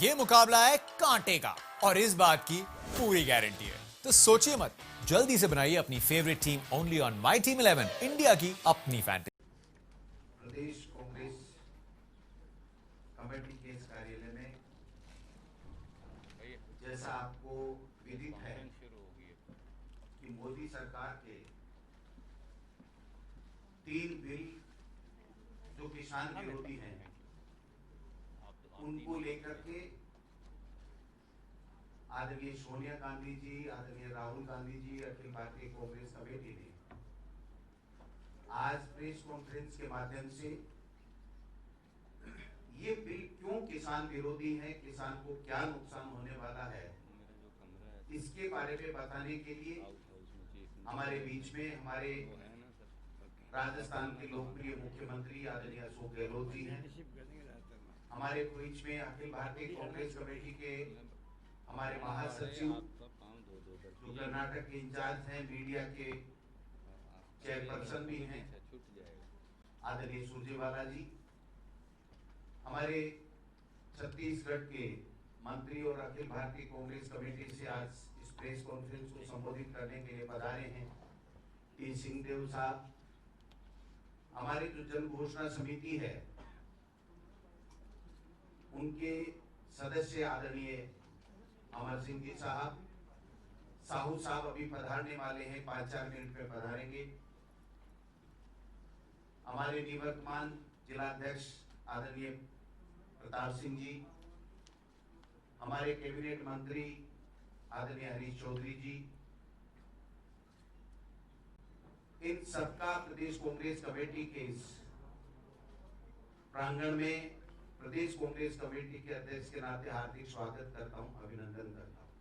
ये मुकाबला है कांटे का और इस बात की पूरी गारंटी है। तो सोचिए मत, जल्दी से बनाइए अपनी favourite team only on my team 11, India की अपनी फैंटेसी। प्रदेश कांग्रेस कमेटी के इस कार्यालय में जैसा आपको विदित है कि मोदी सरकार के 3 बिल जो किसान विरोधी हैं उनको लेकर के आदरणीय सोनिया गांधी जी, आदरणीय राहुल गांधी जी, अखिल भारतीय कांग्रेस कमेटी ने आज प्रेस कॉन्फ्रेंस के माध्यम से ये बिल क्यों किसान विरोधी है, किसान को क्या नुकसान होने वाला है, इसके बारे में बताने के लिए हमारे बीच में हमारे राजस्थान के लोकप्रिय मुख्यमंत्री आदरणीय अशोक गहलोत जी हैं। हमारे बीच में अखिल भारतीय कांग्रेस कमेटी के हमारे महासचिव जो कर्नाटक के इंचार्ज हैं, मीडिया के चेयरपर्सन भी हैं आदरणीय सुरजेवाला जी, हमारे छत्तीसगढ़ के मंत्री और अखिल भारतीय कांग्रेस कमेटी से आज इस प्रेस कॉन्फ्रेंस को संबोधित करने के लिए पधारे हैं टी सिंहदेव साहब, हमारी जो जन घोषणा समिति है उनके सदस्य आदरणीय अमर सिंह जी साहब, साहू साहब अभी पधारने वाले हैं, 5-4 मिनट में पधारेंगे। हमारे निवर्तमान जिलाध्यक्ष आदरणीय प्रताप सिंह जी, हमारे कैबिनेट मंत्री आदरणीय हरीश चौधरी जी, इन सबका प्रदेश कांग्रेस कमेटी के इस प्रांगण में प्रदेश कांग्रेस कमेटी के अध्यक्ष के नाते हार्दिक स्वागत करता हूं, अभिनंदन करता हूं।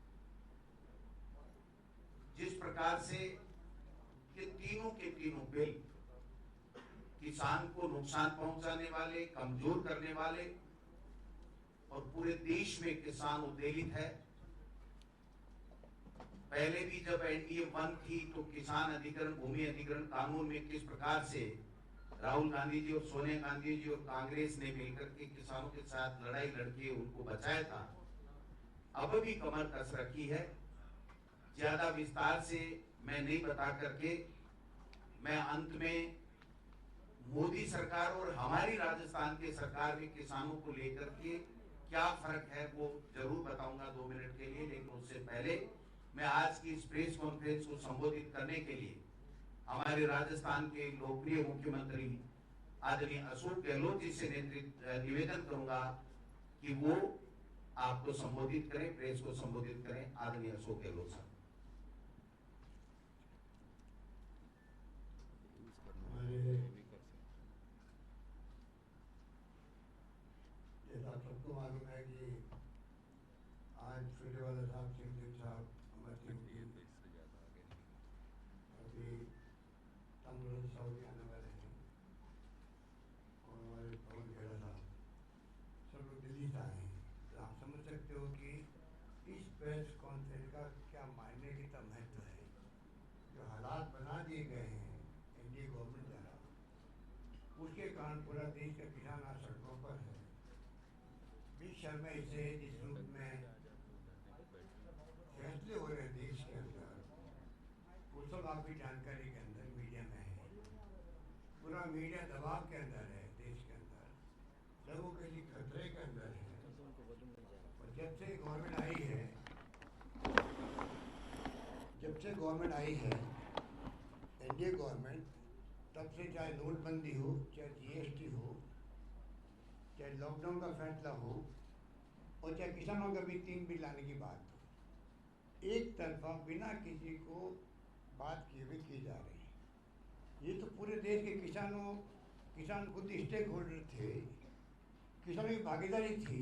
जिस प्रकार से ये तीनों के तीनों बिल किसान को नुकसान पहुंचाने वाले, कमजोर करने वाले और पूरे देश में किसान उद्वेलित है। पहले भी जब एनडीए 1 थी तो किसान अधिग्रहण, भूमि अधिग्रहण कानून में किस प्रकार से राहुल गांधी जी और सोनिया गांधी जी और कांग्रेस ने मिलकर के किसानों के साथ लड़ाई लड़के उनको बचाया था, अब भी कमर कस रखी है। ज्यादा विस्तार से मैं नहीं बता करके मैं अंत में मोदी सरकार और हमारी राजस्थान के सरकार में किसानों को लेकर के क्या फर्क है वो जरूर बताऊंगा 2 मिनट के लिए। लेकिन उससे पहले मैं आज की इस प्रेस कॉन्फ्रेंस को संबोधित करने के लिए हमारे राजस्थान के लोकप्रिय मुख्यमंत्री आदरणीय अशोक गहलोत जी से निवेदन करूंगा कि वो आपको संबोधित करें, प्रेस को संबोधित करें। आदरणीय अशोक गहलोत साहब। जैसा सबको मालूम है कि आज सुरजेवाला साहब, सिंहदेव साहब, अमर सिंह जी अभी तमिल सऊदी आने वाले हैं और हमारे पवन खेड़ा साहब सब लोग दिल्ली से आए हैं। तो आप समझ सकते हो कि इस प्रेस कॉन्फ्रेंस का क्या मायने कितना महत्व है। जो हालात बना दिए गए हैं एनडीए गवर्नमेंट द्वारा, उसके कारण पूरा देश का किसान आज सड़कों पर है। शर्मा से जिस रूप में फैसले हो रहे हैं देश के अंदर, वो सब आपकी जानकारी के अंदर मीडिया में है। पूरा मीडिया दबाव के अंदर है, देश के अंदर लोगों के लिए खतरे के अंदर है। और जब से गवर्नमेंट आई है एनडीए गवर्नमेंट, तब से चाहे नोटबंदी हो, चाहे जीएसटी हो, चाहे लॉकडाउन का फैसला हो और चाहे किसानों का भी 3 बिल लाने की बात हो, एक तरफा बिना किसी को बात किए हुए की जा रही है। ये तो पूरे देश के किसान खुद स्टेक होल्डर थे, किसानों की भागीदारी थी।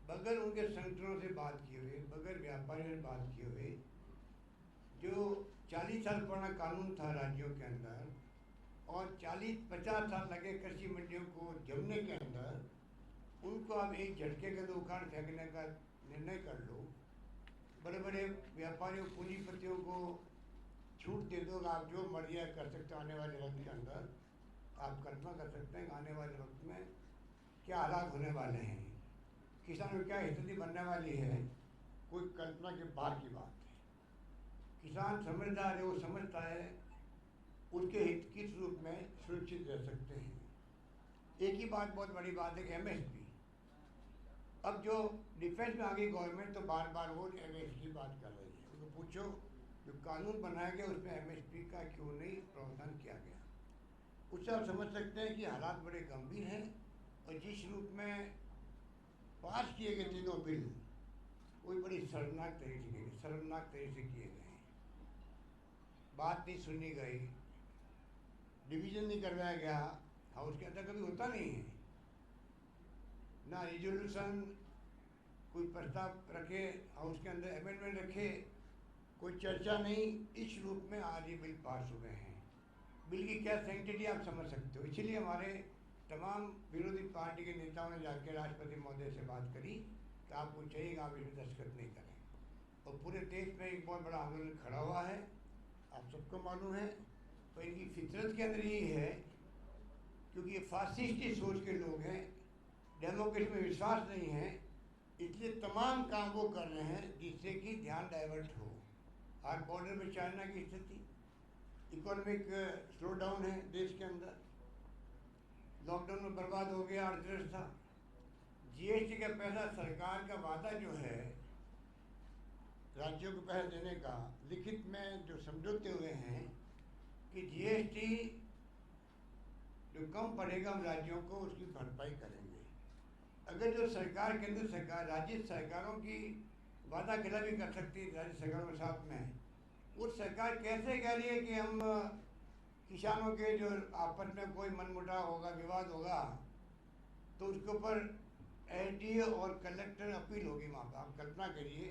बगैर उनके संगठनों से बात किए हुए, बगैर व्यापारियों से बात किए हुए, जो 40 साल पुराना कानून था राज्यों के अंदर और 40-50 साल लगे कृषि मंडियों को जमने के अंदर, उनको आप एक झटके के अंदर उखाड़ फेंकने का निर्णय कर लो। बड़े बड़े व्यापारियों, पूंजीपतियों को छूट दे दो, आप जो मर्जी कर सकते हो। आने वाले वक्त के अंदर आप कल्पना कर सकते हैं आने वाले वक्त में क्या हालात होने वाले हैं। किसानों की क्या स्थिति बनने वाली है, कोई कल्पना के बाहर की बात है। किसान समझदार है, वो समझता है उसके हित किस रूप में सुरक्षित रह सकते हैं। एक ही बात बहुत बड़ी बात है कि एमएसपी, अब जो डिफेंस में आ गई गवर्नमेंट तो बार बार वो एमएसपी की बात कर रही है। उनको पूछो जो कानून बनाया गया उसमें एमएसपी का क्यों नहीं प्रावधान किया गया। उससे आप समझ सकते हैं कि हालात बड़े गंभीर हैं और जिस रूप में पास किए गए तीनों बिल वो बड़ी शर्मनाक तरीके से किए गए हैं। बात नहीं सुनी गई, डिवीजन नहीं करवाया गया, हाउस के अंदर कभी होता नहीं है ना, रिजोल्यूशन कोई प्रस्ताव रखे, हाउस के अंदर अमेंडमेंट रखे, कोई चर्चा नहीं। इस रूप में आज ये बिल पास हुए हैं। बिल की क्या सैंक्टिटी आप समझ सकते हो। इसीलिए हमारे तमाम विरोधी पार्टी के नेताओं ने जाकर राष्ट्रपति महोदय से बात करी कि आपको चाहिए आप इसमें दस्तखत नहीं करें, और पूरे देश में एक बहुत बड़ा आंदोलन खड़ा हुआ है, आप सबको मालूम है। तो इनकी फितरत के अंदर यही है, क्योंकि ये फासिस्टी सोच के लोग हैं, डेमोक्रेसी में विश्वास नहीं है, इसलिए तमाम काम वो कर रहे हैं जिससे कि ध्यान डाइवर्ट हो। आज बॉर्डर में चाइना की स्थिति, इकोनॉमिक स्लो डाउन है देश के अंदर, लॉकडाउन में बर्बाद हो गया अर्थव्यवस्था, जीएसटी का पैसा, सरकार का वादा जो है राज्यों को पैसा देने का, लिखित में जो समझौते हुए हैं कि जीएसटी जो कम पड़ेगा हम राज्यों को उसकी भरपाई करेंगे। अगर जो सरकार केंद्र सरकार राज्य सरकारों की वादा खिलाफी कर सकती है राज्य सरकारों के साथ में, वो सरकार कैसे कह रही है कि हम किसानों के जो आपस में कोई मनमुटाव होगा, विवाद होगा, तो उसके ऊपर एसडीओ और कलेक्टर अपील होगी वहाँ पर। आप कल्पना करिए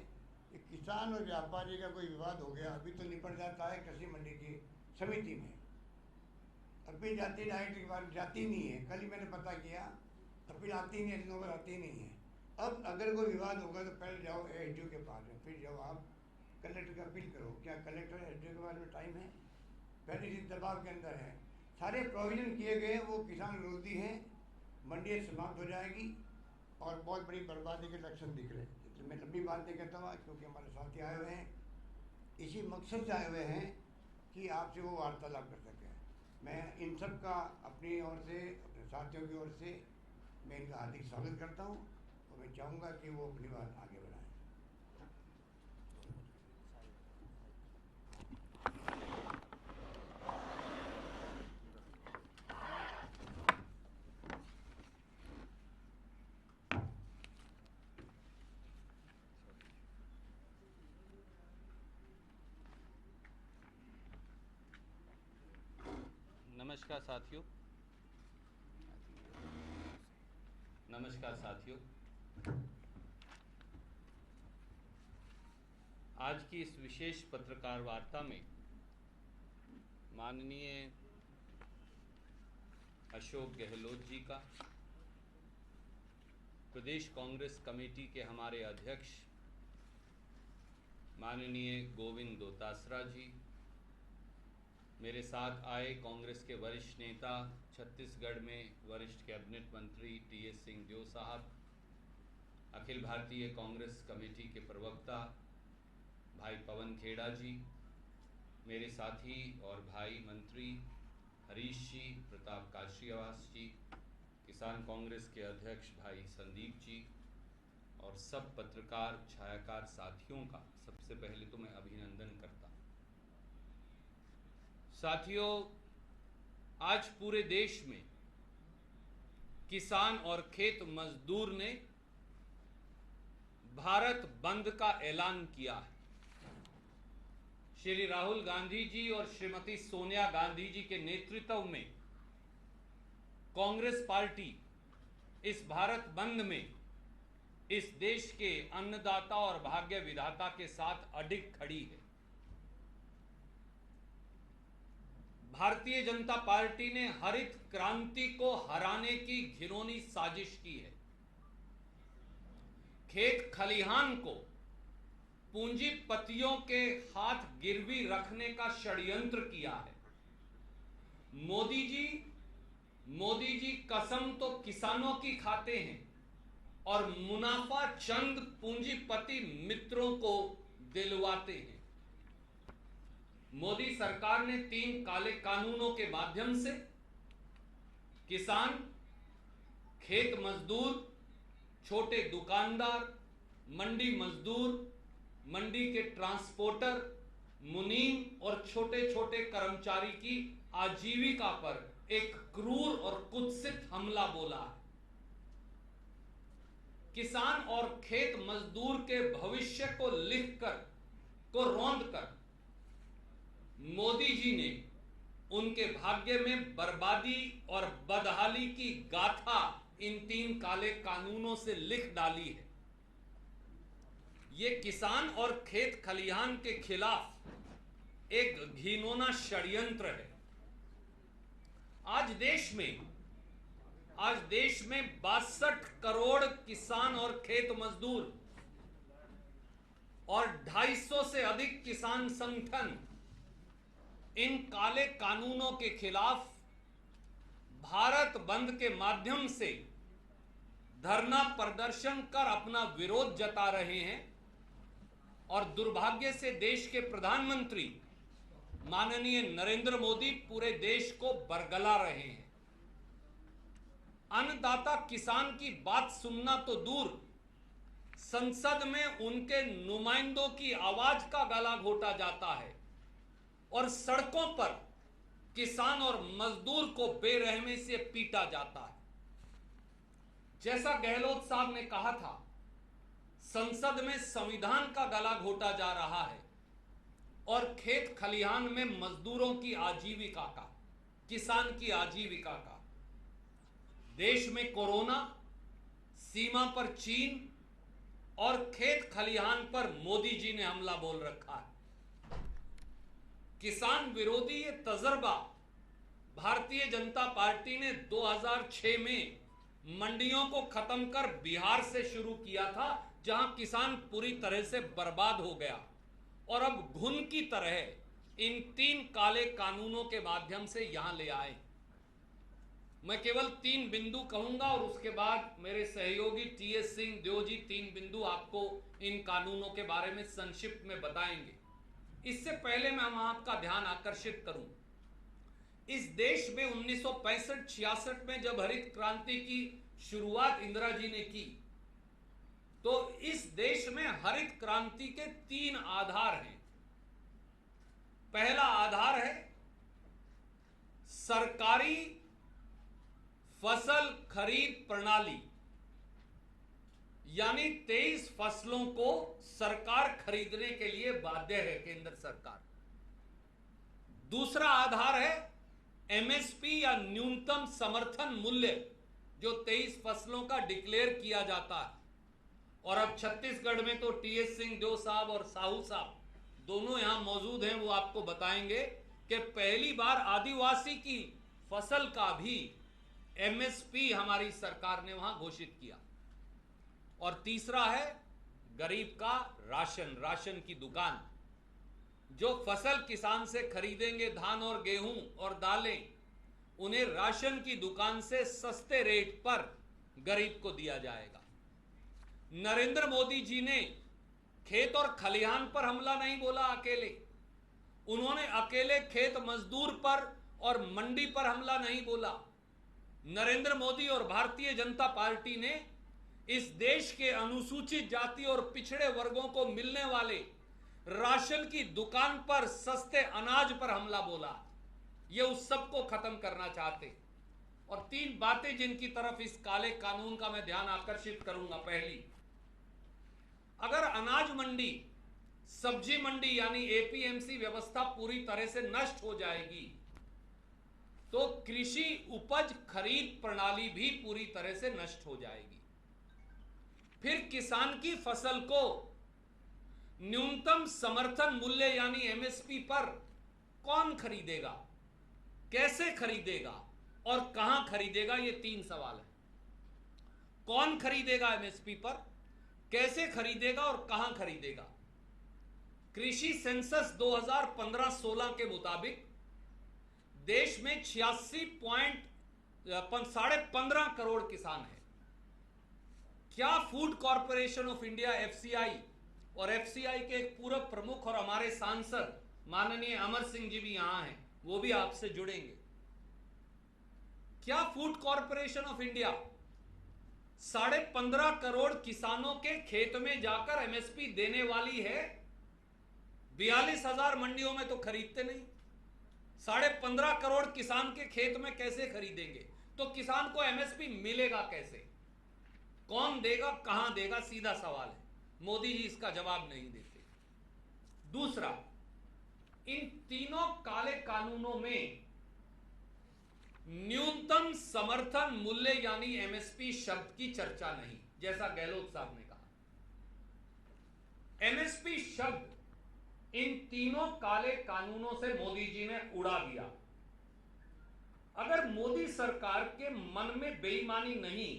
कि किसान और व्यापारी का कोई विवाद हो गया, अभी तो निपट जाता है कृषि मंडी की समिति में, अपील जाती डायरेक्ट बात जाती नहीं है। कल ही मैंने पता किया, अपील आती नहीं है, नंबर आती नहीं है। अब अगर कोई विवाद होगा तो पहले जाओ एसडीओ के पास में, फिर जाओ आप कलेक्टर का अपील करो। क्या कलेक्टर एसडीओ के पास में टाइम है? पहले इस दबाव के अंदर है। सारे प्रोविजन किए गए वो किसान विरोधी हैं, मंडी समाप्त हो जाएगी और बहुत बड़ी बर्बादी के लक्षण दिख रहे हैं। तो मैं लंबी बात नहीं कहता हुआ, क्योंकि हमारे साथी आए हुए हैं, इसी मकसद से आए हुए हैं कि आपसे वो वार्तालाप कर सकें। मैं इन सब का अपनी ओर से, अपने साथियों की ओर से मैं इनका हार्दिक स्वागत करता हूँ और मैं चाहूँगा कि वो अपनी बात आगे बढ़ाएं। नमस्कार साथियों, आज की इस विशेष पत्रकार वार्ता में माननीय अशोक गहलोत जी का, प्रदेश कांग्रेस कमेटी के हमारे अध्यक्ष माननीय गोविंद दोतासरा जी, मेरे साथ आए कांग्रेस के वरिष्ठ नेता, छत्तीसगढ़ में वरिष्ठ कैबिनेट मंत्री टीएस सिंहदेव साहब, अखिल भारतीय कांग्रेस कमेटी के प्रवक्ता भाई पवन खेड़ा जी, मेरे साथी और भाई मंत्री हरीश जी, प्रताप काशीवास जी, किसान कांग्रेस के अध्यक्ष भाई संदीप जी और सब पत्रकार छायाकार साथियों का सबसे पहले तो मैं अभिनंदन करता हूँ। साथियों, आज पूरे देश में किसान और खेत मजदूर ने भारत बंद का ऐलान किया है। श्री राहुल गांधी जी और श्रीमती सोनिया गांधी जी के नेतृत्व में कांग्रेस पार्टी इस भारत बंद में इस देश के अन्नदाता और भाग्य विधाता के साथ अडिग खड़ी है। भारतीय जनता पार्टी ने हरित क्रांति को हराने की घिनौनी साजिश की है। खेत खलिहान को पूंजीपतियों के हाथ गिरवी रखने का षड्यंत्र किया है। मोदी जी कसम तो किसानों की खाते हैं, और मुनाफा चंद पूंजीपति मित्रों को दिलवाते हैं। मोदी सरकार ने 3 काले कानूनों के माध्यम से किसान, खेत मजदूर, छोटे दुकानदार, मंडी मजदूर, मंडी के ट्रांसपोर्टर, मुनीम और छोटे छोटे कर्मचारी की आजीविका पर एक क्रूर और कुत्सित हमला बोला है। किसान और खेत मजदूर के भविष्य को रौंदकर मोदी जी ने उनके भाग्य में बर्बादी और बदहाली की गाथा इन 3 काले कानूनों से लिख डाली है। ये किसान और खेत खलिहान के खिलाफ एक घिनौना षड्यंत्र है। आज देश में 62 करोड़ किसान और खेत मजदूर और 250 से अधिक किसान संगठन इन काले कानूनों के खिलाफ भारत बंद के माध्यम से धरना प्रदर्शन कर अपना विरोध जता रहे हैं और दुर्भाग्य से देश के प्रधानमंत्री माननीय नरेंद्र मोदी पूरे देश को बरगला रहे हैं। अन्नदाता किसान की बात सुनना तो दूर, संसद में उनके नुमाइंदों की आवाज का गला घोटा जाता है और सड़कों पर किसान और मजदूर को बेरहमी से पीटा जाता है। जैसा गहलोत साहब ने कहा था, संसद में संविधान का गला घोटा जा रहा है और खेत खलिहान में मजदूरों की आजीविका का, किसान की आजीविका का। देश में कोरोना, सीमा पर चीन और खेत खलिहान पर मोदी जी ने हमला बोल रखा है। किसान विरोधी ये तजर्बा भारतीय जनता पार्टी ने 2006 में मंडियों को खत्म कर बिहार से शुरू किया था, जहां किसान पूरी तरह से बर्बाद हो गया और अब घुन की तरह इन 3 काले कानूनों के माध्यम से यहां ले आए। मैं केवल 3 बिंदु कहूंगा और उसके बाद मेरे सहयोगी टीएस सिंह देव जी 3 बिंदु आपको इन कानूनों के बारे में संक्षिप्त में बताएंगे। इससे पहले मैं आपका ध्यान आकर्षित करूं, इस देश में 1965-66 में जब हरित क्रांति की शुरुआत इंदिरा जी ने की, तो इस देश में हरित क्रांति के 3 आधार हैं। पहला आधार है सरकारी फसल खरीद प्रणाली, यानी 23 फसलों को सरकार खरीदने के लिए बाध्य है केंद्र सरकार। दूसरा आधार है एमएसपी या न्यूनतम समर्थन मूल्य, जो 23 फसलों का डिक्लेयर किया जाता है। और अब छत्तीसगढ़ में तो टीएस सिंह देव साहब और साहू साहब दोनों यहां मौजूद हैं, वो आपको बताएंगे कि पहली बार आदिवासी की फसल का भी एमएसपी हमारी सरकार ने वहां घोषित किया। और तीसरा है गरीब का राशन की दुकान। जो फसल किसान से खरीदेंगे, धान और गेहूं और दालें, उन्हें राशन की दुकान से सस्ते रेट पर गरीब को दिया जाएगा। नरेंद्र मोदी जी ने खेत और खलिहान पर हमला नहीं बोला अकेले, उन्होंने अकेले खेत मजदूर पर और मंडी पर हमला नहीं बोला। नरेंद्र मोदी और भारतीय जनता पार्टी ने इस देश के अनुसूचित जाति और पिछड़े वर्गों को मिलने वाले राशन की दुकान पर सस्ते अनाज पर हमला बोला। ये उस सब को खत्म करना चाहते। और 3 बातें जिनकी तरफ इस काले कानून का मैं ध्यान आकर्षित करूंगा। पहली, अगर अनाज मंडी, सब्जी मंडी यानी एपीएमसी व्यवस्था पूरी तरह से नष्ट हो जाएगी, तो कृषि उपज खरीद प्रणाली भी पूरी तरह से नष्ट हो जाएगी। फिर किसान की फसल को न्यूनतम समर्थन मूल्य यानी एमएसपी पर कौन खरीदेगा, कैसे खरीदेगा और कहां खरीदेगा? ये 3 सवाल है। कौन खरीदेगा एमएसपी पर, कैसे खरीदेगा और कहां खरीदेगा? कृषि सेंसस 2015-16 के मुताबिक देश में 86.15 करोड़ किसान हैं। क्या food corporation of India FCI और एफसीआई के एक पूर्व प्रमुख और हमारे सांसद माननीय अमर सिंह जी भी यहां हैं, वो भी आपसे जुड़ेंगे। क्या food corporation of India 15.5 crore किसानों के खेत में जाकर एमएसपी देने वाली है? 42,000 मंडियों में तो खरीदते नहीं। 15.5 करोड़ किसान के खेत में कैसे खरीदेंगे? तो किसान को एमएसपी मिलेगा कैसे? कौन देगा, कहां देगा? सीधा सवाल है। मोदी जी इसका जवाब नहीं देते। दूसरा, इन तीनों काले कानूनों में न्यूनतम समर्थन मूल्य यानी एमएसपी शब्द की चर्चा नहीं, जैसा गहलोत साहब ने कहा। एमएसपी शब्द इन तीनों काले कानूनों से मोदी जी ने उड़ा दिया। अगर मोदी सरकार के मन में बेईमानी नहीं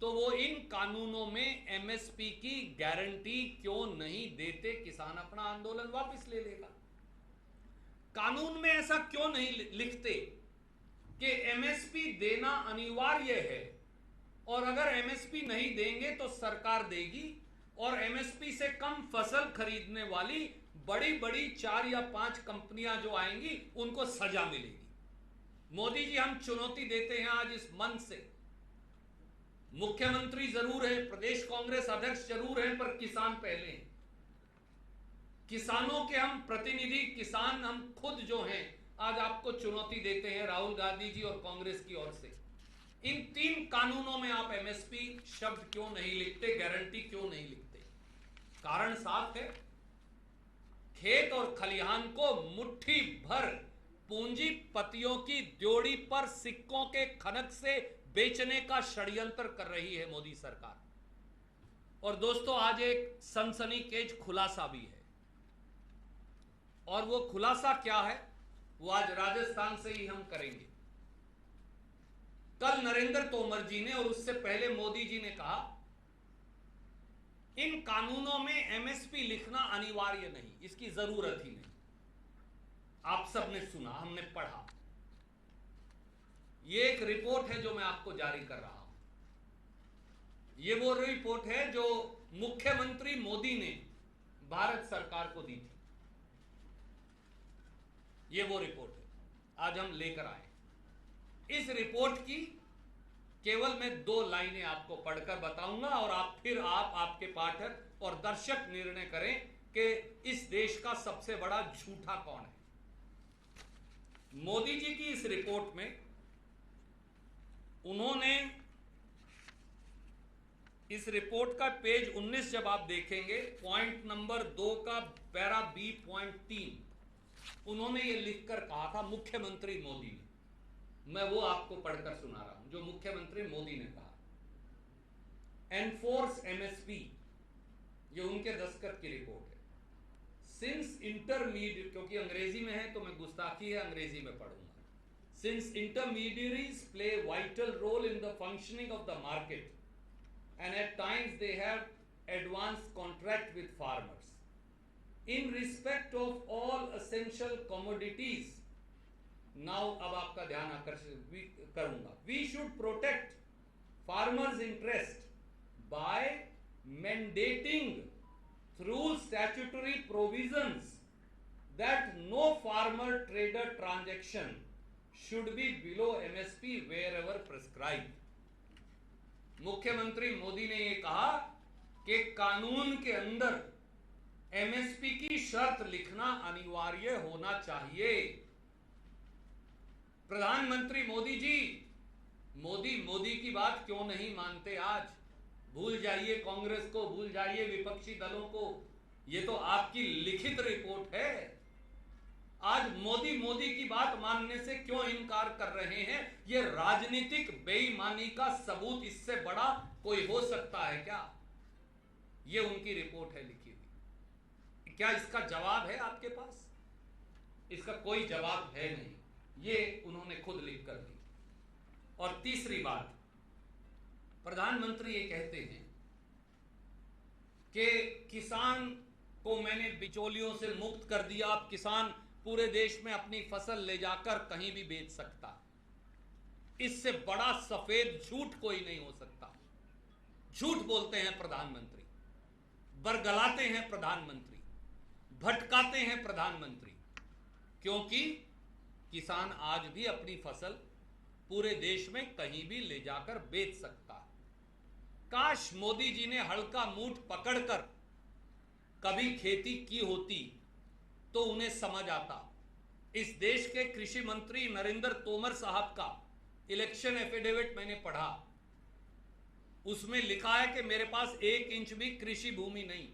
तो वो इन कानूनों में एमएसपी की गारंटी क्यों नहीं देते? किसान अपना आंदोलन वापस ले लेगा। कानून में ऐसा क्यों नहीं लिखते कि एमएसपी देना अनिवार्य है, और अगर एमएसपी नहीं देंगे तो सरकार देगी, और एमएसपी से कम फसल खरीदने वाली बड़ी बड़ी 4 या 5 कंपनियां जो आएंगी उनको सजा मिलेगी। मोदी जी, हम चुनौती देते हैं आज इस मंच से। मुख्यमंत्री जरूर है, प्रदेश कांग्रेस अध्यक्ष जरूर है, पर किसान पहले हैं। किसानों के हम प्रतिनिधि, किसान हम खुद जो हैं, आज आपको चुनौती देते हैं राहुल गांधी जी और कांग्रेस की ओर से। इन 3 कानूनों में आप एमएसपी शब्द क्यों नहीं लिखते, गारंटी क्यों नहीं लिखते? कारण साफ है, खेत और खलिहान को मुट्ठी भर पूंजीपतियों की ड्योढ़ी पर सिक्कों के खनक से बेचने का षड्यंत्र कर रही है मोदी सरकार। और दोस्तों, आज एक सनसनीखेज खुलासा भी है, और वो खुलासा क्या है वो आज राजस्थान से ही हम करेंगे। कल नरेंद्र तोमर जी ने और उससे पहले मोदी जी ने कहा, इन कानूनों में एमएसपी लिखना अनिवार्य नहीं, इसकी जरूरत ही नहीं। आप सबने सुना, हमने पढ़ा। ये एक रिपोर्ट है जो मैं आपको जारी कर रहा हूं। ये वो रिपोर्ट है जो मुख्यमंत्री मोदी ने भारत सरकार को दी थी। ये वो रिपोर्ट है, आज हम लेकर आए। इस रिपोर्ट की केवल मैं 2 लाइनें आपको पढ़कर बताऊंगा, और आपके पाठक और दर्शक निर्णय करें कि इस देश का सबसे बड़ा झूठा कौन है। मोदी जी की इस रिपोर्ट में उन्होंने, इस रिपोर्ट का पेज 19 जब आप देखेंगे, पॉइंट नंबर 2 का पैरा बी पॉइंट 3, उन्होंने ये लिखकर कहा था मुख्यमंत्री मोदी ने। मैं वो आपको पढ़कर सुना रहा हूं जो मुख्यमंत्री मोदी ने कहा। एनफोर्स एमएसपी, ये उनके दस्तखत की रिपोर्ट है। सिंस इंटरमीडिएट, क्योंकि अंग्रेजी में है तो मैं गुस्ताखी है, अंग्रेजी में पढ़ूंगा। Since intermediaries play a vital role in the functioning of the market, and at times they have advance contract with farmers, in respect of all essential commodities, now अब आपका ध्यान आकर्षित करूंगा, we should protect farmers' interest by mandating through statutory provisions that no farmer trader transaction should be below MSP wherever prescribed. मुख्यमंत्री मोदी ने ये कहा कि कानून के अंदर एमएसपी की शर्त लिखना अनिवार्य होना चाहिए। प्रधानमंत्री मोदी जी, मोदी की बात क्यों नहीं मानते? आज भूल जाइए कांग्रेस को, भूल जाइए विपक्षी दलों को, ये तो आपकी लिखित रिपोर्ट है। आज मोदी की बात मानने से क्यों इनकार कर रहे हैं? ये राजनीतिक बेईमानी का सबूत इससे बड़ा कोई हो सकता है क्या? ये उनकी रिपोर्ट है लिखी हुई। क्या इसका जवाब है आपके पास? इसका कोई जवाब है नहीं, ये उन्होंने खुद लिख कर दी। और तीसरी बात, प्रधानमंत्री ये कहते हैं कि किसान को मैंने बिचौलियों से मुक्त कर दिया, अब किसान पूरे देश में अपनी फसल ले जाकर कहीं भी बेच सकता। इससे बड़ा सफेद झूठ कोई नहीं हो सकता। झूठ बोलते हैं प्रधानमंत्री, बरगलाते हैं प्रधानमंत्री, भटकाते हैं प्रधानमंत्री, क्योंकि किसान आज भी अपनी फसल पूरे देश में कहीं भी ले जाकर बेच सकता है। काश मोदी जी ने हल का मूठ पकड़कर कभी खेती की होती तो उन्हें समझ आता। इस देश के कृषि मंत्री नरेंद्र तोमर साहब का इलेक्शन एफिडेविट मैंने पढ़ा, उसमें लिखा है कि मेरे पास 1 इंच भी कृषि भूमि नहीं।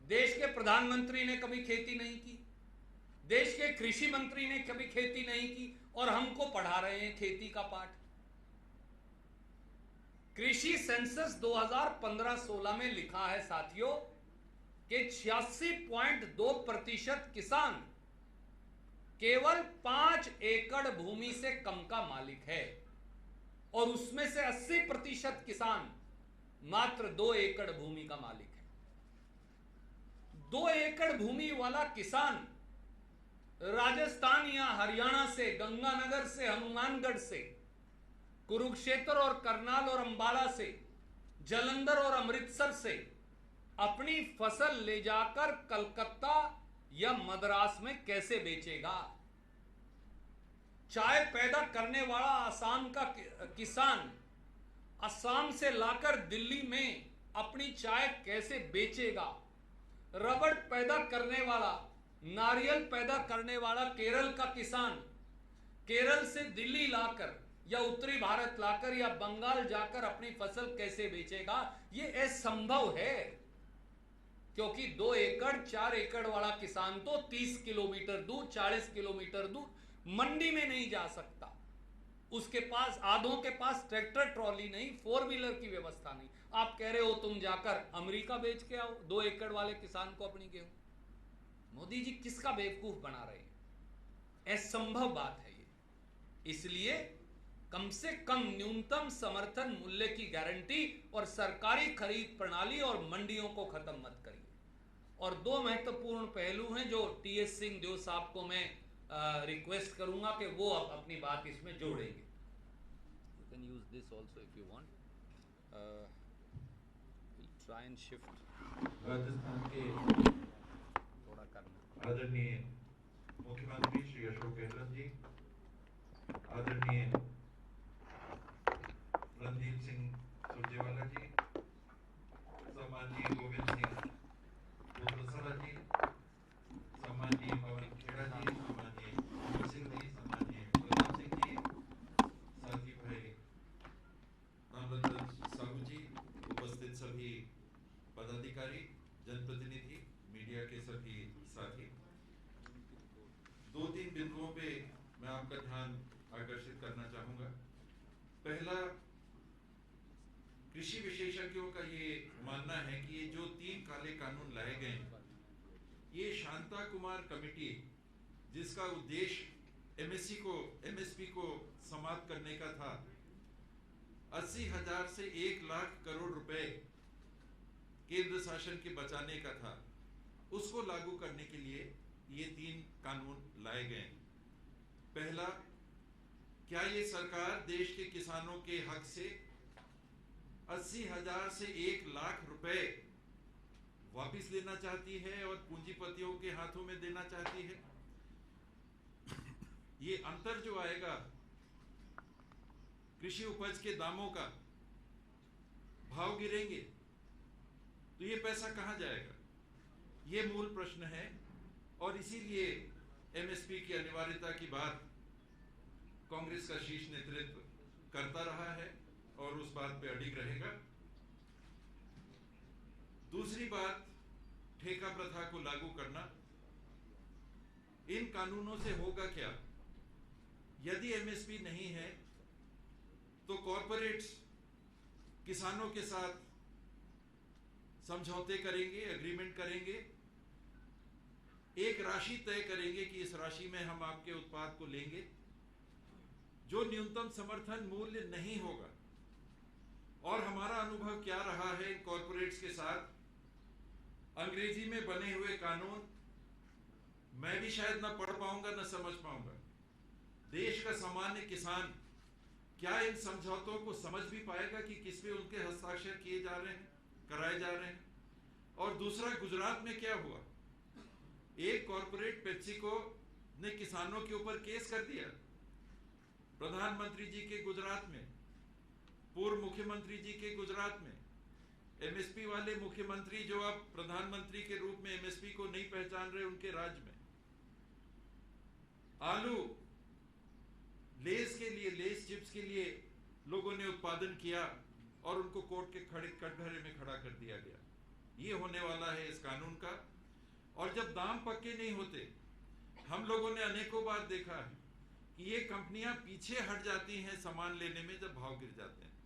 देश के प्रधानमंत्री ने कभी खेती नहीं की, देश के कृषि मंत्री ने कभी खेती नहीं की, और हमको पढ़ा रहे हैं खेती का पाठ। कृषि सेंसस 2015-16 में लिखा है साथियों कि 86.2% किसान केवल 5 एकड़ भूमि से कम का मालिक है, और उसमें से 80% किसान मात्र 2 एकड़ भूमि का मालिक है। 2 एकड़ भूमि वाला किसान राजस्थान या हरियाणा से, गंगानगर से, हनुमानगढ़ से, कुरुक्षेत्र और करनाल और अंबाला से, जालंधर और अमृतसर से अपनी फसल ले जाकर कलकत्ता या मद्रास में कैसे बेचेगा? चाय पैदा करने वाला आसाम का किसान असम से लाकर दिल्ली में अपनी चाय कैसे बेचेगा? रबड़ पैदा करने वाला, नारियल पैदा करने वाला केरल का किसान केरल से दिल्ली लाकर या उत्तरी भारत लाकर या बंगाल जाकर अपनी फसल कैसे बेचेगा? यह असंभव है, क्योंकि 2 एकड़ 4 एकड़ वाला किसान तो 30 किलोमीटर दूर, 40 किलोमीटर दूर मंडी में नहीं जा सकता। उसके पास, आधों के पास ट्रैक्टर ट्रॉली नहीं, 4 व्हीलर की व्यवस्था नहीं। आप कह रहे हो तुम जाकर अमेरिका बेच के आओ 2 एकड़ वाले किसान को अपनी गेहूं। मोदी जी किसका बेवकूफ बना रहे हैं? असंभव बात है ये। इसलिए कम से कम न्यूनतम समर्थन मूल्य की गारंटी और सरकारी खरीद प्रणाली और मंडियों को खत्म मत करिए। और 2 महत्वपूर्ण पहलू हैं जो टीएस सिंह देव साहब को मैं रिक्वेस्ट करूंगा कि वो अब अपनी बात इसमें जोड़ेंगे। You can use this also if you want. Will try and shift Rajasthan के थोड़ा करना। आदरणीय मुख्यमंत्री श्री अशोक गहलोत जी, आदरणीय रणदीप सिंह सुरजेवाला जी, सम्माननीय गोविंद सिंह डोटासरा जी, सम्माननीय पवन खेड़ा जी, सम्माननीय अमर सिंह जी, सम्माननीय प्रताप सिंह जी, साथी भाई रामरतन साहू जी, उपस्थित सभी पदाधिकारी, जनप्रतिनिधि, मीडिया के सभी साथी, 2-3 बिंदुओं पे मैं आपका ध्यान आकर्षित करना चाहूंगा। पहला, कृषि विशेषज्ञों का ये मानना है कि ये जो 3 काले कानून लाए गए, ये शांता कुमार कमेटी, जिसका उद्देश्य एमएसपी को समाप्त करने का था, 80,000 से 1 लाख करोड़ रुपए केंद्र शासन के बचाने का था, उसको लागू करने के लिए ये 3 कानून लाए गए। पहला, क्या ये सरकार देश के किसानों के हक से 80,000 से 1 लाख रुपए वापिस लेना चाहती है और पूंजीपतियों के हाथों में देना चाहती है? ये अंतर जो आएगा कृषि उपज के दामों का, भाव गिरेंगे तो ये पैसा कहां जाएगा? ये मूल प्रश्न है, और इसीलिए एमएसपी की अनिवार्यता की बात कांग्रेस का शीर्ष नेतृत्व करता रहा है और उस बात पे अडिग रहेगा। दूसरी बात, ठेका प्रथा को लागू करना। इन कानूनों से होगा क्या? यदि एमएसपी नहीं है तो कॉरपोरेट्स किसानों के साथ समझौते करेंगे, एग्रीमेंट करेंगे, एक राशि तय करेंगे कि इस राशि में हम आपके उत्पाद को लेंगे, जो न्यूनतम समर्थन मूल्य नहीं होगा। और हमारा अनुभव क्या रहा है कॉरपोरेट्स के साथ, अंग्रेजी में बने हुए कानून मैं भी शायद ना पढ़ पाऊंगा ना समझ पाऊंगा। देश का सामान्य किसान क्या इन समझौतों को समझ भी पाएगा कि किसमें उनके हस्ताक्षर किए जा रहे हैं, कराए जा रहे हैं? और दूसरा, गुजरात में क्या हुआ? एक कॉर्पोरेट पेप्सिको ने किसानों के ऊपर केस कर दिया। प्रधानमंत्री जी के गुजरात में, पूर्व मुख्यमंत्री जी के गुजरात में, एमएसपी वाले मुख्यमंत्री जो अब प्रधानमंत्री के रूप में एमएसपी को नहीं पहचान रहे, उनके राज्य में आलू लेस के लिए, लेस चिप्स के लिए लोगों ने उत्पादन किया और उनको कोर्ट के कटघरे में खड़ा कर दिया गया। ये होने वाला है इस कानून का। और जब दाम पक्के नहीं होते, हम लोगों ने अनेकों बार देखा है कि ये कंपनियां पीछे हट जाती हैं सामान लेने में जब भाव गिर जाते हैं।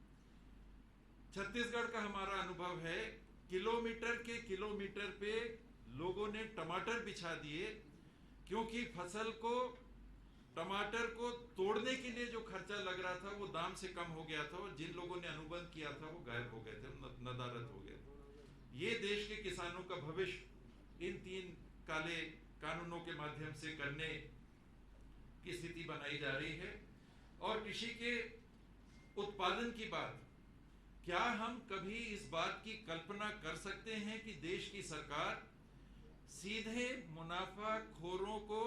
छत्तीसगढ़ का हमारा अनुभव है, किलोमीटर के किलोमीटर पे लोगों ने टमाटर बिछा दिए, क्योंकि फसल को, टमाटर को तोड़ने के लिए जो खर्चा लग रहा था वो दाम से कम हो गया था, और जिन लोगों ने अनुबंध किया था वो गायब हो गए थे, नदारद हो गए थे। ये देश के किसानों का भविष्य इन 3 काले कानूनों के माध्यम से करने की स्थिति बनाई जा रही है। और कृषि के उत्पादन की बात, क्या हम कभी इस बात की कल्पना कर सकते हैं कि देश की सरकार सीधे मुनाफाखोरों को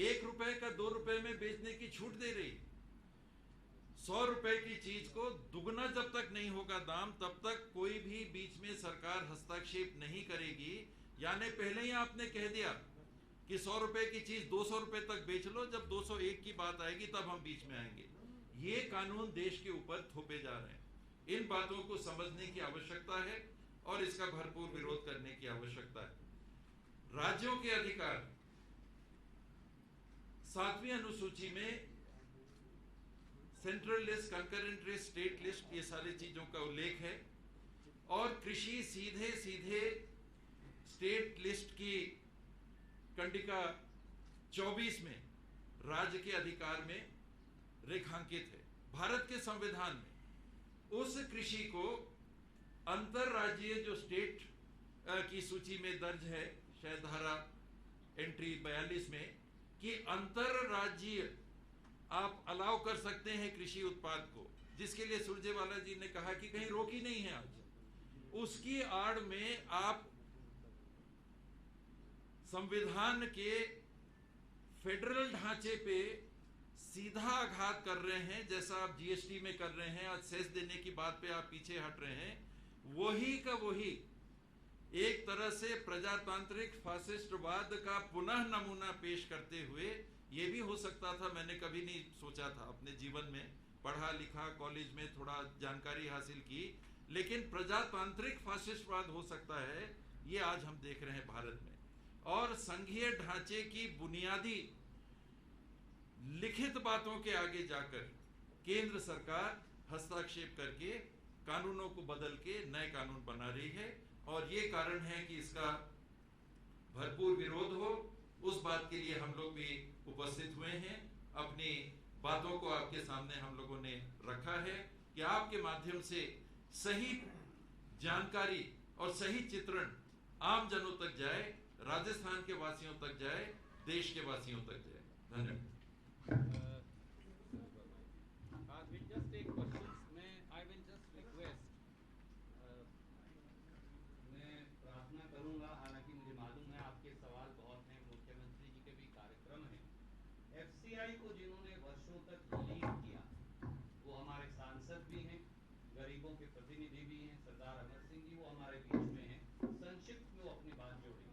1 रुपए का 2 रुपए में बेचने की छूट दे रही? 100 रुपए की चीज को दुगना जब तक नहीं होगा दाम, तब तक कोई भी बीच में सरकार हस्तक्षेप नहीं करेगी। यानी पहले ही आपने कह दिया कि 100 रुपए की चीज 200 रुपए तक बेच लो, जब 201 की बात आएगी तब हम बीच में आएंगे। ये कानून देश के ऊपर थोपे जा रहे हैं। इन बातों को समझने की आवश्यकता है और इसका भरपूर विरोध करने की आवश्यकता है। राज्यों के अधिकार 7वीं अनुसूची में central list, concurrent list, state list, ये सारी चीजों का उल्लेख है। और कृषि सीधे सीधे स्टेट लिस्ट की कंडिका 24 में राज्य के अधिकार में रेखांकित है। भारत के संविधान में उस कृषि को अंतरराज्यीय, जो स्टेट की सूची में दर्ज है, शायद धारा एंट्री 42 में, कि अंतरराज्यीय आप अलाउ कर सकते हैं कृषि उत्पाद को, जिसके लिए सुरजेवाला जी ने कहा कि कहीं रोकी नहीं है आज। उसकी आड़ में आप संविधान के फेडरल ढांचे पे सीधा आघात कर रहे हैं, जैसा आप जीएसटी में कर रहे हैं, आज सेस देने की बात पे आप पीछे हट रहे हैं। वही का वही एक तरह से प्रजातांत्रिक फासिस्टवाद का पुनः नमूना पेश करते हुए, ये भी हो सकता था, मैंने कभी नहीं सोचा था, अपने जीवन में पढ़ा लिखा, कॉलेज में थोड़ा जानकारी हासिल की, लेकिन प्रजातांत्रिक फासिस्टवाद हो सकता है, ये आज हम देख रहे हैं भारत में। और संघीय ढांचे की बुनियादी लिखित बातों के आगे जाकर केंद्र सरकार हस्तक्षेप करके कानूनों को बदल के नए कानून बना रही है, और ये कारण है कि इसका भरपूर विरोध हो। उस बात के लिए हम लोग भी उपस्थित हुए हैं, अपनी बातों को आपके सामने हम लोगों ने रखा है कि आपके माध्यम से सही जानकारी और सही चित्रण आम जनों तक जाए, राजस्थान के वासियों तक जाए, देश के वासियों तक जाए। धन्यवाद। We'll just take questions. I will just request. मैं प्रार्थना करूंगा, हालांकि मुझे मालूम है आपके सवाल बहुत हैं, मुख्यमंत्री जी के भी कार्यक्रम हैं। एफसीआई को जिन्होंने वर्षों तक लीड किया, वो हमारे सांसद भी हैं, गरीबों के प्रतिनिधि भी हैं, सरदार अमर सिंह जी, वो हमारे बीच में हैं। संक्षिप्त में वो अपनी बात जोड़ेंगे।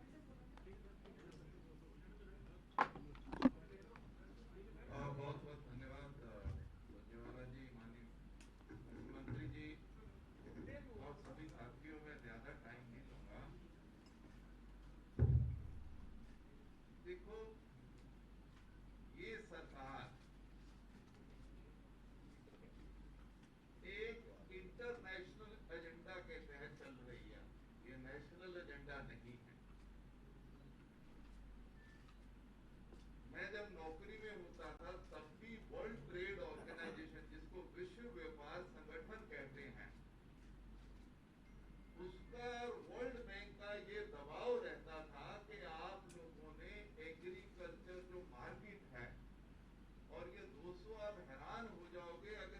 बहुत बहुत धन्यवाद सुरजेवाला जी, माननीय मुख्यमंत्री जी और सभी साथियों। में ज्यादा टाइम नहीं लूंगा। देखो, ये सरकार एक इंटरनेशनल एजेंडा के तहत चल रही है, ये नेशनल एजेंडा नहीं है। मैं जब नौकरी में होता था तब भी वर्ल्ड ट्रेड ऑर्गेनाइजेशन, जिसको विश्व व्यापार संगठन कहते हैं, उसका, वर्ल्ड बैंक का ये दबाव रहता था कि आप लोगों ने एग्रीकल्चर जो मार्केट है, और ये दोस्तों आप हैरान हो जाओगे, अगर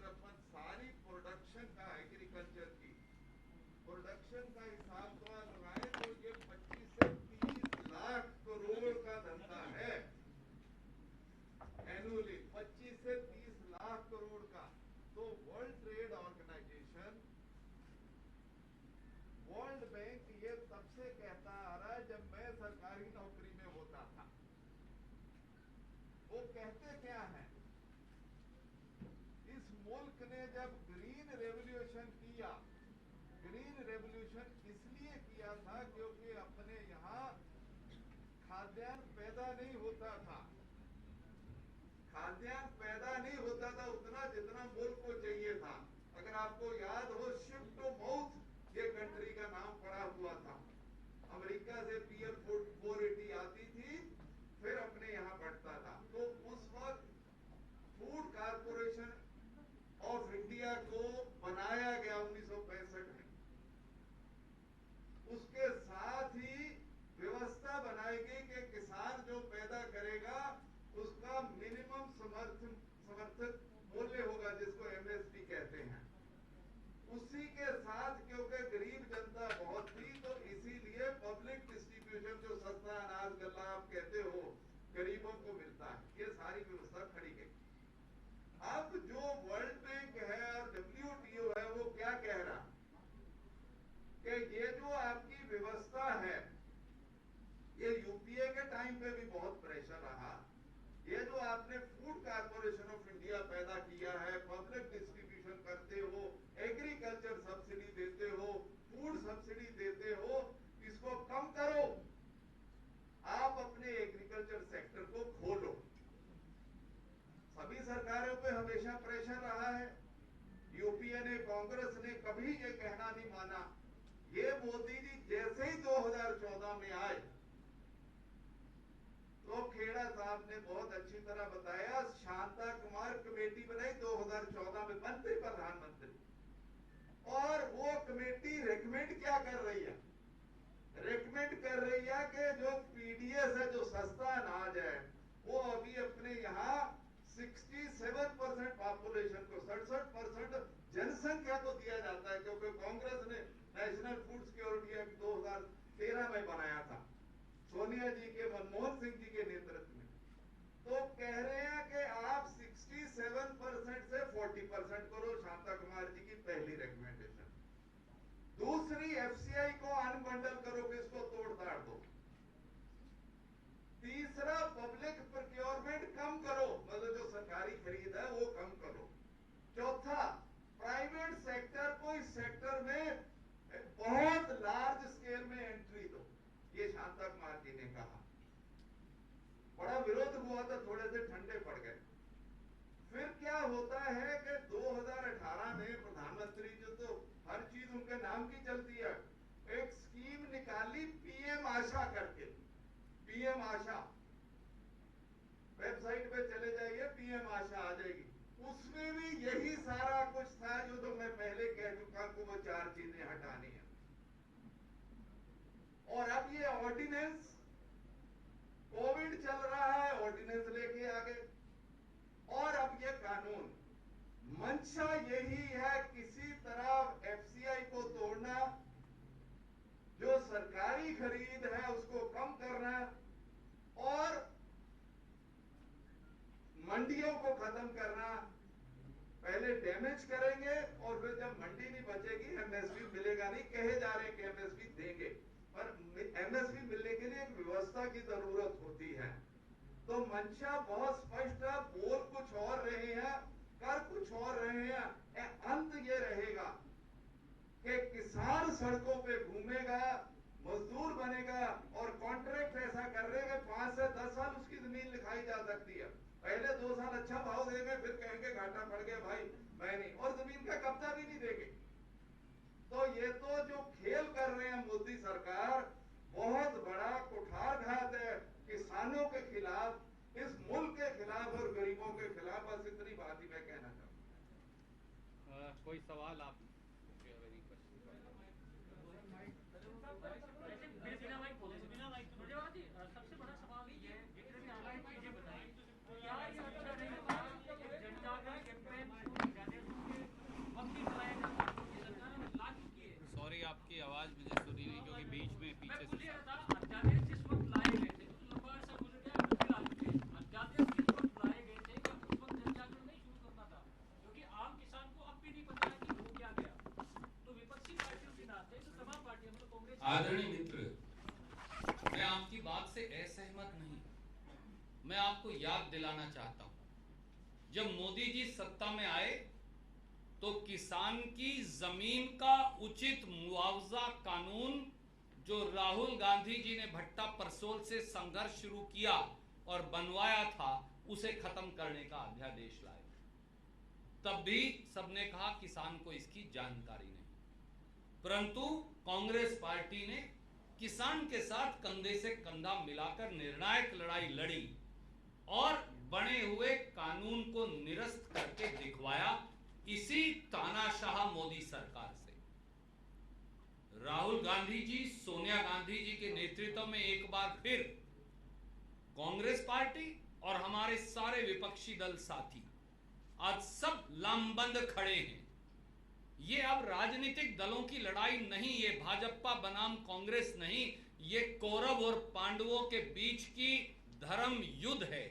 से कहता आ रहा है जब मैं सरकारी नौकरी में होता था। वो कहते क्या है, इस मुल्क ने जब ग्रीन रेवोल्यूशन किया, ग्रीन रेवोल्यूशन इसलिए किया था क्योंकि अपने यहाँ खाद्यान्न पैदा नहीं होता था, खाद्यान्न पैदा नहीं होता था उतना जितना मुल्क को चाहिए था। अगर आपको याद हो, शिफ्ट टू माउथ ये कंट्री का नाम पड़ा हुआ था। अमेरिका से पीएल 480 आती थी, फिर अपने यहाँ बढ़ता था। तो उस वक्त फूड कारपोरेशन ऑफ इंडिया को बनाया गया 1965 में। उसके साथ ही व्यवस्था बनाई गई कि किसान जो पैदा करेगा उसका मिनिमम समर्थक मूल्य होगा, जिसको एमएसपी कहते हैं। उसी के साथ क्योंकि गरीब जनता बहुत थी, तो इसीलिए पब्लिक डिस्ट्रीब्यूशन, जो सस्ता अनाज गल्ला आप कहते हो, गरीबों को मिलता है, ये सारी व्यवस्था खड़ी गई। अब जो वर्ल्ड बैंक है और डब्ल्यूटीओ है, वो क्या कह रहा कि ये जो आपकी व्यवस्था है, ये यूपीए के टाइम पे भी बहुत प्रेशर रहा। ये जो आपने फूड कारपोरेशन ऑफ इंडिया पैदा किया है, पब्लिक डिस्ट्रीब्यूशन करते हो, एग्रीकल्चर सब्सिडी देते हो, फूड सब्सिडी देते हो, इसको कम करो, आप अपने एग्रीकल्चर सेक्टर को खोलो। सभी सरकारों पे हमेशा प्रेशर रहा है। यूपीए ने, कांग्रेस ने कभी ये कहना नहीं माना। ये मोदी जी जैसे ही 2014 में आए, तो खेड़ा साहब ने बहुत अच्छी तरह बताया, शांता कुमार कमेटी बनाई 2014 में, मंत्री प्रधानमंत्री, और वो कमेटी रेकमेंड क्या कर रही है, रेकमेंड कर रही है कि जो पीडीएस है, जो सस्ता अनाज है, वो अभी अपने यहाँ 67% पॉपुलेशन को, 67% जनसंख्या को दिया जाता है, क्योंकि कांग्रेस ने नेशनल फूड सिक्योरिटी एक्ट 2013 में बनाया था, सोनिया जी के, मनमोहन सिंह जी के नेतृत्व में। तो कह रहे हैं कि आप 67% से 40% करो, शांता कुमार जी की पहली रिकमेंडेशन। दूसरी, एफसीआई को अनबंडल करो, कि इसको तोड़ ताड़ दो। तीसरा, पब्लिक प्रोक्योरमेंट कम करो, मतलब जो सरकारी खरीद है वो कम करो। चौथा, प्राइवेट सेक्टर को इस सेक्टर में बहुत लार्ज स्केल में एंट्री दो, ये शांता कुमार जी ने कहा। बड़ा विरोध हुआ था, थोड़े से ठंडे पड़ गए। फिर क्या होता है कि 2018 में प्रधानमंत्री जी तो हर चीज उनके नाम की चलती है, एक स्कीम निकाली पीएम आशा करके, पीएम आशा, वेबसाइट पे चले जाइए, पीएम आशा आ जाएगी। उसमें भी यही सारा कुछ था जो तो मैं पहले कह चुका कि वो 4 चीजें हटानी है। और अब ये ऑर्डिनेंस, कोविड चल रहा है, ऑर्डिनेंस लेके आ गए, और अब ये कानून, मंशा यही है किसी तरह एफसीआई को तोड़ना, जो सरकारी खरीद है उसको कम करना, और मंडियों को खत्म करना। पहले डैमेज करेंगे और फिर जब मंडी नहीं बचेगी, एमएसपी मिलेगा नहीं, कहे जा रहे हैं कि एमएसपी देंगे, पर एमएसपी मिलने के लिए एक व्यवस्था की जरूरत होती है। तो मंशा बहुत स्पष्ट है, बोल कुछ और रहे हैं, कर कुछ और रहे हैं। अंत ये रहेगा कि किसान सड़कों पे घूमेगा, मजदूर बनेगा, और कॉन्ट्रैक्ट ऐसा कर रहे हैं 5 से 10 साल उसकी जमीन लिखाई जा सकती है। पहले 2 साल अच्छा भाव देंगे, फिर कहेंगे घाटा पड़ गया भाई, मैं नहीं, और जमीन का कब्जा भी नहीं देंगे। तो ये तो जो खेल कर रहे हैं मोदी सरकार, बहुत बड़ा कुठारघात है किसानों के खिलाफ, इस मुल्क के खिलाफ और गरीबों के खिलाफ। बस इतनी बात ही मैं कहना चाहूँ। कोई सवाल आप? सबसे बड़ा सवाल ये है, जितने भी आपने चीजें बताई, क्या ये अच्छा रहेगा कि जनजागरण कैंपेन शुरू जाने के वक्त ही चलाया जाता है, सरकार ने लागू किए? सॉरी, आपकी आवाज मुझे सुनी नहीं, क्योंकि बीच में मैं पीछे पूछ से रहा था, अध्यादेश जिस वक्त लाए गए थे, लंबा अर्सा गुजर गया, फिर लागू किए। अध्यादेश जिस वक्त लाए गए थे, क्या उस वक्त जनजागरण नहीं शुरू करना था? क्योंकि आम किसान को अब भी नहीं पता है कि हो क्या गया। आदरणीय मित्र, मैं आपकी बात से असहमत नहीं। मैं आपको याद दिलाना चाहता हूं, जब मोदी जी सत्ता में आए तो किसान की जमीन का उचित मुआवजा कानून जो राहुल गांधी जी ने भट्टा परसोल से संघर्ष शुरू किया और बनवाया था, उसे खत्म करने का अध्यादेश लाए। तब भी सबने कहा किसान को इसकी जानकारी नहीं, परंतु कांग्रेस पार्टी ने किसान के साथ कंधे से कंधा मिलाकर निर्णायक लड़ाई लड़ी और बने हुए कानून को निरस्त करके दिखवाया, इसी तानाशाह मोदी सरकार से। राहुल गांधी जी, सोनिया गांधी जी के नेतृत्व में एक बार फिर कांग्रेस पार्टी और हमारे सारे विपक्षी दल साथी आज सब लामबंद खड़े हैं। ये अब राजनीतिक दलों की लड़ाई नहीं, ये भाजपा बनाम कांग्रेस नहीं, ये कौरव और पांडवों के बीच की धर्म युद्ध है।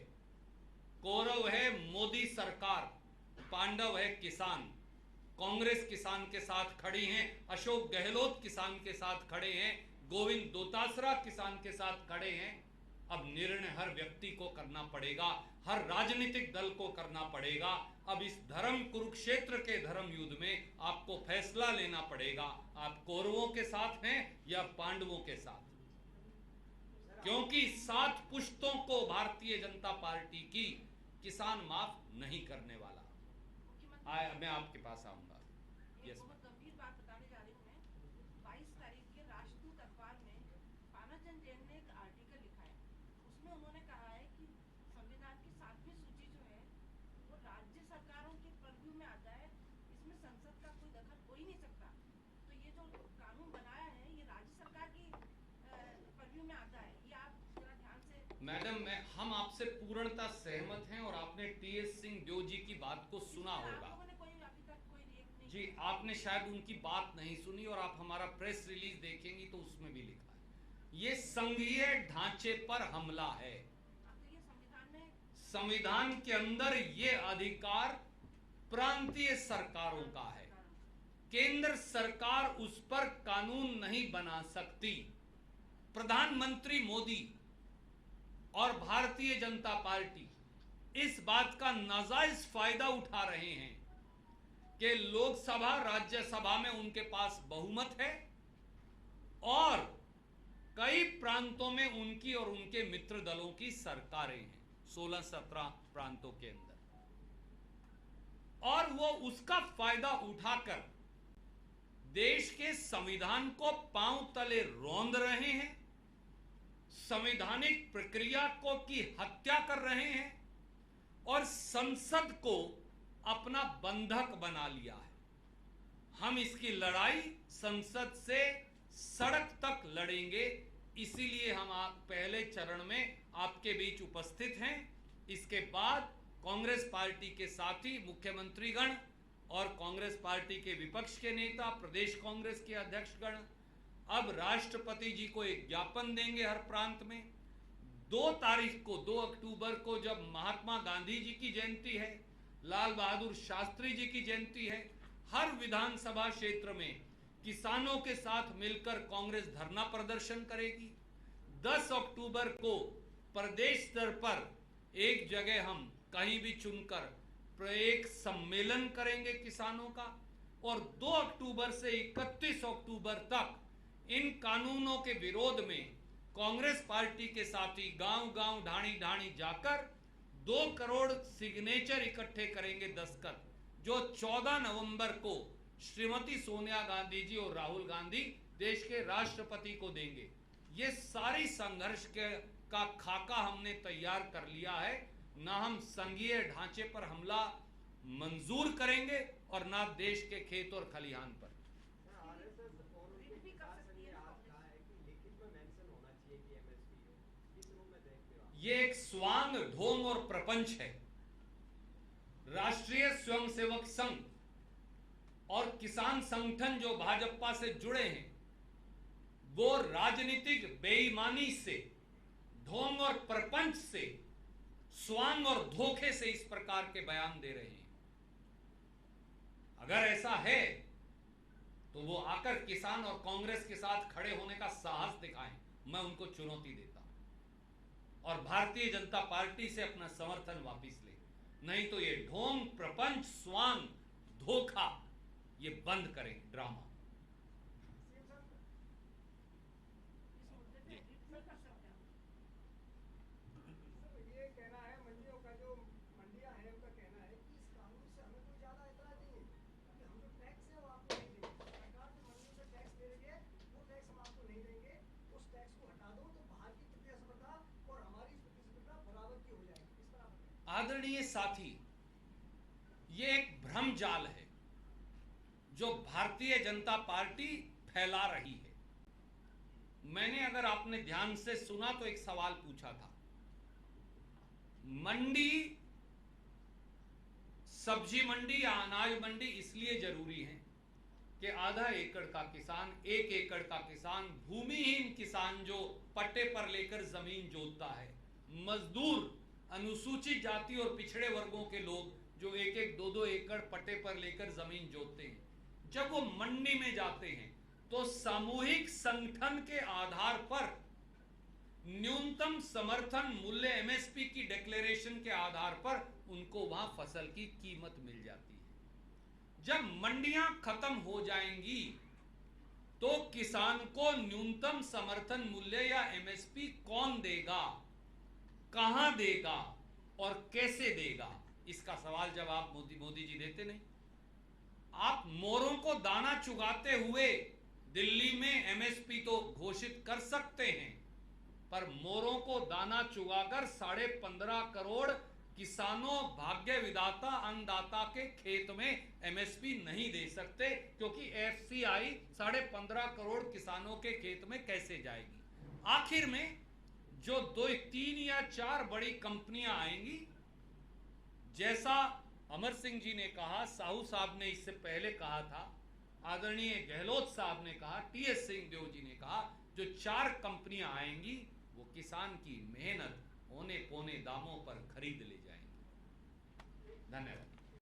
कौरव है मोदी सरकार, पांडव है किसान। कांग्रेस किसान के साथ खड़ी है, अशोक गहलोत किसान के साथ खड़े हैं, गोविंद दोतासरा किसान के साथ खड़े हैं। अब निर्णय हर व्यक्ति को करना पड़ेगा, हर राजनीतिक दल को करना पड़ेगा। अब इस धर्म कुरुक्षेत्र के धर्म युद्ध में आपको फैसला लेना पड़ेगा, आप कौरवों के साथ हैं या पांडवों के साथ। क्योंकि 7 पुश्तों को भारतीय जनता पार्टी की किसान माफ नहीं करने वाला। मैं आपके पास आऊंगा। यस, बहुत गंभीर बात बताने जा रही हूँ मैं। 22 तारीख के राष्ट्रदूत अखबार में पानाचंद जैन ने एक आर्टिकल लिखा है। उसमें उन्होंने कहा है कि संविधान की 7वीं सूची जो है वो राज्य सरकारों के पर्व्यू में आता है, इसमें संसद का कोई दखल हो ही नहीं सकता। तो ये जो कानून बनाया है ये राज्य सरकार की पर्व्यू में आता है, ये आप जरा ध्यान से। मैडम, हम आपसे पूर्णतः सहमत हैं और आपने टीएस सिंह देव जी की बात को सुना होगा। जी, आपने शायद उनकी बात नहीं सुनी और आप हमारा प्रेस रिलीज देखेंगी तो उसमें भी लिखा है ये संघीय ढांचे पर हमला है। संविधान के अंदर ये अधिकार प्रांतीय सरकारों का है, केंद्र सरकार उस पर कानून नहीं बना सकती। प्रधानमंत्री मोदी और भारतीय जनता पार्टी इस बात का नाजायज फायदा उठा रहे हैं कि लोकसभा राज्यसभा में उनके पास बहुमत है और कई प्रांतों में उनकी और उनके मित्र दलों की सरकारें हैं, 16-17 प्रांतों के अंदर, और वो उसका फायदा उठाकर देश के संविधान को पांव तले रौंद रहे हैं, संवैधानिक प्रक्रिया को की हत्या कर रहे हैं और संसद को अपना बंधक बना लिया है। हम इसकी लड़ाई संसद से सड़क तक लड़ेंगे, इसीलिए हम पहले चरण में आपके बीच उपस्थित हैं। इसके बाद कांग्रेस पार्टी के साथी मुख्यमंत्रीगण और कांग्रेस पार्टी के विपक्ष के नेता, प्रदेश कांग्रेस के अध्यक्षगण अब राष्ट्रपति जी को एक ज्ञापन देंगे हर प्रांत में। 2 तारीख को, 2 अक्टूबर को, जब महात्मा गांधी जी की जयंती है, लाल बहादुर शास्त्री जी की जयंती है, हर विधानसभा क्षेत्र में किसानों के साथ मिलकर कांग्रेस धरना प्रदर्शन करेगी। 10 अक्टूबर को प्रदेश स्तर पर एक जगह हम कहीं भी चुनकर एक सम्मेलन करेंगे किसानों का, और 2 अक्टूबर से 31 अक्टूबर तक इन कानूनों के विरोध में कांग्रेस पार्टी के साथी गांव-गांव, ढाणी-ढाणी जाकर 2 करोड़ सिग्नेचर इकट्ठे करेंगे, दस्तखत, जो 14 नवंबर को श्रीमती सोनिया गांधी जी और राहुल गांधी देश के राष्ट्रपति को देंगे। ये सारी संघर्ष का खाका हमने तैयार कर लिया है। ना हम संघीय ढांचे पर हमला मंजूर करेंगे और ना देश के खेत और खलिहान पर। ये एक स्वांग, ढोंग और प्रपंच है। राष्ट्रीय स्वयंसेवक संघ और किसान संगठन जो भाजपा से जुड़े हैं, वो राजनीतिक बेईमानी से, ढोंग और प्रपंच से, स्वांग और धोखे से इस प्रकार के बयान दे रहे हैं। अगर ऐसा है तो वो आकर किसान और कांग्रेस के साथ खड़े होने का साहस दिखाएं, मैं उनको चुनौती देता हूं। और भारतीय जनता पार्टी से अपना समर्थन वापस ले, नहीं तो ये ढोंग, प्रपंच, स्वांग, धोखा ये बंद करें ड्रामा। इस मुद्दे पे एडिट नहीं कर सकते हम। सर ये कहना है मंडियों का, जो मंडियां हैं उनका कहना है कि इस कानून से हमें कोई ज्यादा एतराज नहीं है, क्योंकि हम जो टैक्स है वो आपको नहीं देंगे। सरकार जो मंडियों से टैक्स ले रही है वो टैक्स हम आपको नहीं देंगे। उस टैक्स को हटा दो तो बाहर की प्रतिस्पर्धा और हमारी प्रतिस्पर्धा बराबर की हो जाएगी। इस पर आप बताएं। आदरणीय साथी, ये एक भ्रम जाल है जो भारतीय जनता पार्टी फैला रही है। मैंने, अगर आपने ध्यान से सुना, तो एक सवाल पूछा था। मंडी, सब्जी मंडी या अनाज मंडी इसलिए जरूरी है कि आधा एकड़ का किसान, 1 एकड़ का किसान, भूमिहीन किसान जो पट्टे पर लेकर जमीन जोतता है, मजदूर, अनुसूचित जाति और पिछड़े वर्गों के लोग जो 1-1, 2-2 एकड़ पट्टे पर लेकर जमीन जोतते हैं, जब वो मंडी में जाते हैं तो सामूहिक संगठन के आधार पर न्यूनतम समर्थन मूल्य एमएसपी की डिक्लेरेशन के आधार पर उनको वहां फसल की कीमत मिल जाती है। जब मंडियां खत्म हो जाएंगी तो किसान को न्यूनतम समर्थन मूल्य या एमएसपी कौन देगा, कहां देगा और कैसे देगा, इसका सवाल जवाब मोदी जी देते नहीं। आप मोरों को दाना चुगाते हुए दिल्ली में एमएसपी तो घोषित कर सकते हैं, पर मोरों को दाना चुगाकर 15.5 करोड़ किसानों, भाग्य विधाता, अन्नदाता के खेत में एमएसपी नहीं दे सकते, क्योंकि एफसीआई 15.5 करोड़ किसानों के खेत में कैसे जाएगी। आखिर में जो 2, 3 या 4 बड़ी कंपनियां आएंगी, जैसा अमर सिंह जी ने कहा, साहू साहब ने इससे पहले कहा था, आदरणीय गहलोत साहब ने कहा, टीएस सिंहदेव जी ने कहा, जो 4 कंपनियां आएंगी वो किसान की मेहनत औने पौने दामों पर खरीद ले जाएंगी। धन्यवाद।